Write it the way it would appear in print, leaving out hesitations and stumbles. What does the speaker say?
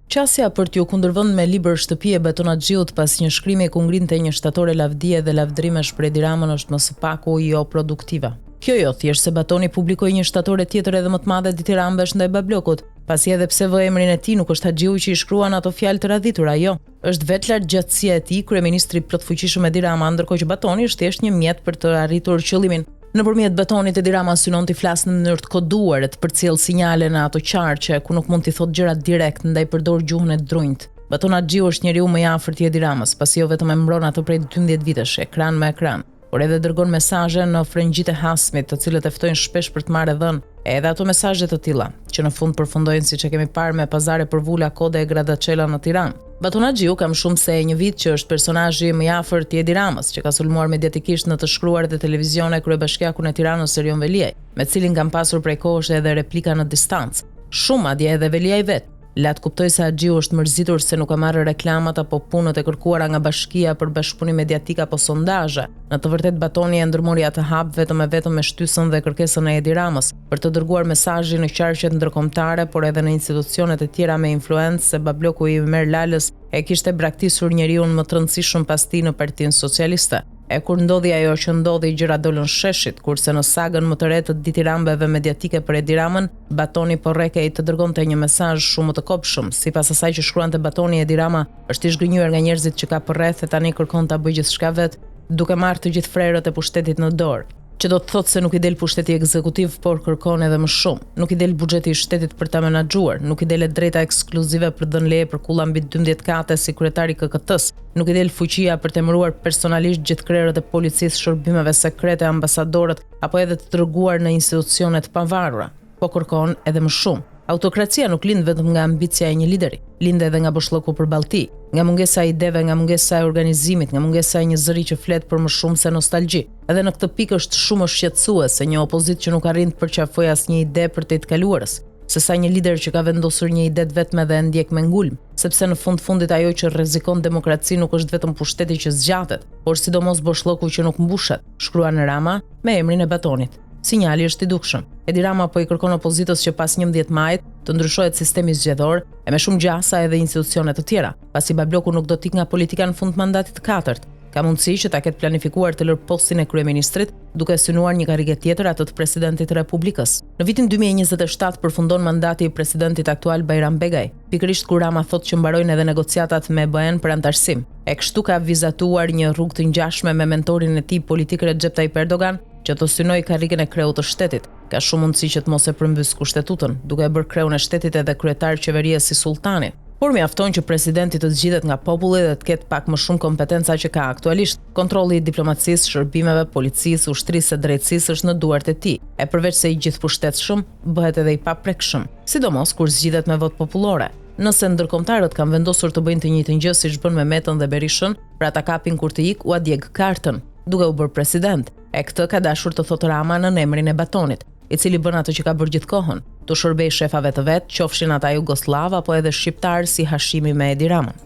Qasja për t'ju kundërvënë me libër shtëpi e Batonaxhiut pas një shkrimi ku ngrinte një shtatore lavdie dhe lavdrimesh për Edi Ramën është më së paku jo produktive. Kjo jo thjesht se Batoni publikoi një shtatore tjetër edhe më të madhe ditirambesh ndaj Bablokut, pasi edhe pse vë emrin e tij nuk është Haxhiu që i shkruan ato fjalë të radhitura, jo. Është vetë lartgjatësia e tij, kryeministri plotfuqishëm Edi Rama, ndërkohë që Batoni është thjesht një mjet për të arritur qëllimin. Nëpërmjet Batonit Edi Rama synon t'i flasë në mënyrë të koduar e të përcjell sinjale në ato qarqe ku nuk mund t'i thotë gjëra direkt ndaj përdor gjuhën e drunjt. Batonaxhiu është njeriu më i afërt i Edi Ramës, pasi jo vetëm e mbron ato prej 12 vitesh, ekran me ekran, por edhe dërgon mesazhe në frëngjit e hasmit, të cilët e ftojnë shpesh për të marrë dhënë, edhe ato mesazhe të tilla, që në fund përfundojnë siç e kemi parë me pazare për vula, kode e Gradacella në Tiranë. Batonaxhiu ka më shumë se një vit që është personazhi më i afërt i Edi Ramës, që ka sulmuar mediatikisht në të shkruar dhe televizione kryebashkiakun e Tiranës Erion Veliaj, me cilin kanë pasur prej kohësh edhe replika në distancë. Shumë madje edhe Veliaj vet. Lat kuptoj se Haxhiu është mërzitur se nuk ka marrë reklamat apo punët e kërkuara nga bashkia për bashkëpunim mediatik apo sondazhe. Në të vërtetë Batoni e ndërmori atë hap vetëm me shtysën dhe kërkesën e Edi Ramës për të dërguar mesazhe në qarqet ndërkombëtare, por edhe në institucionet e tjera me influencë se Babloku i Mer Lalës e kishte braktisur njeriu më të rëndësishëm pas tij në Partinë Socialiste. E kur ndodhi ajo që ndodhi, gjëra dolën sheshit, kurse në sagën më të re të ditirambeve mediatike për Edi Ramën, Batoni porrekej të dërgonte një mesazh shumë të kopshëm. Sipas asaj që shkruante Batoni, Edi Rama është i zhgënjur nga njerëzit që ka përreth e tani kërkon ta bëjë gjithçka vet, duke marrë të gjithë frerët e pushtetit në dorë. Që do të thotë se nuk i del pushteti ekzekutiv, por kërkon edhe më shumë. Nuk i del buxheti i shtetit për ta menaxhuar, nuk i del drejta ekskluzive për dhënë leje për kulla mbi 12 kate si kryetari i KKT-s, nuk i del fuqia për të emëruar personalisht gjithë krerët e policisë, shërbimeve sekrete, ambasadorët apo edhe të dërguar në institucione të pavarura, po kërkon edhe më shumë. Autokracia nuk lind vetëm nga ambicia e një lideri, lind edhe nga boshllëku për ballti, nga mungesa e ideve, nga mungesa e organizimit, nga mungesa e një zëri që flet për më shumë se nostalgji. Edhe në këtë pikë është shumë shqetësuese një opozitë që nuk arrin të përqafojë asnjë ide për të kaluarës, sesa një lider që ka vendosur një ide vetme dhe e ndjek me ngulm, sepse në fundit ajo që rrezikon demokracinë nuk është vetëm pushteti që zgjatet, por sidomos boshllëku që nuk mbushet, shkruan Rama me emrin e Batonit. Sinjali është i dukshëm. Edi Rama po i kërkon opozitës që pas 11 majit të ndryshohet sistemi zgjedhor e me shumë gjasa edhe institucione të tjera, pasi Babloku nuk do t'ik nga politika në fund mandatit të katërt. Ka mundësi që ta ketë planifikuar të lërë postin e kryeministrit, duke synuar një karrige tjetër atë të presidentit të Republikës. Në vitin 2027 përfundon mandati i presidentit aktual Bajram Begaj, pikërisht kur Rama thotë që mbarojnë edhe negociatat me BE-n për antarësim. E kështu ka vizatuar një rrugë të ngjashme me mentorin e tij politik Recep Tayyip Erdogan, që të synoj karrigën e kreut të shtetit. Ka shumë mundësi që të mos e përmbys kushtetutën, duke e bërë kreun e shtetit edhe kryetar qeverie si sultani. Por mjafton që presidenti të zgjidhet nga populli dhe të ketë pak më shumë kompetenca që ka aktualisht. Kontrolli i diplomacisë, shërbimeve, policisë, ushtrisë së drejtësisë është në duart e tij. E përveç se i gjithpushtetshëm, bëhet edhe i paprekshëm, sidomos kur zgjidhet me votë popullore. Nëse ndërkombëtarët kanë vendosur të bëjnë të njëjtën gjë siç bën me Metën dhe Berishën, pra ta kapin kur të ik, u djeg kartën, duke u bërë president. E këtë ka dashur të thotë Rama në emrin e Batonit, i cili bën atë që ka bërë gjithkohën, të shërbej shefave të vet, qofshin ata jugoslav apo edhe shqiptar si Hashimi me Edi Ramën.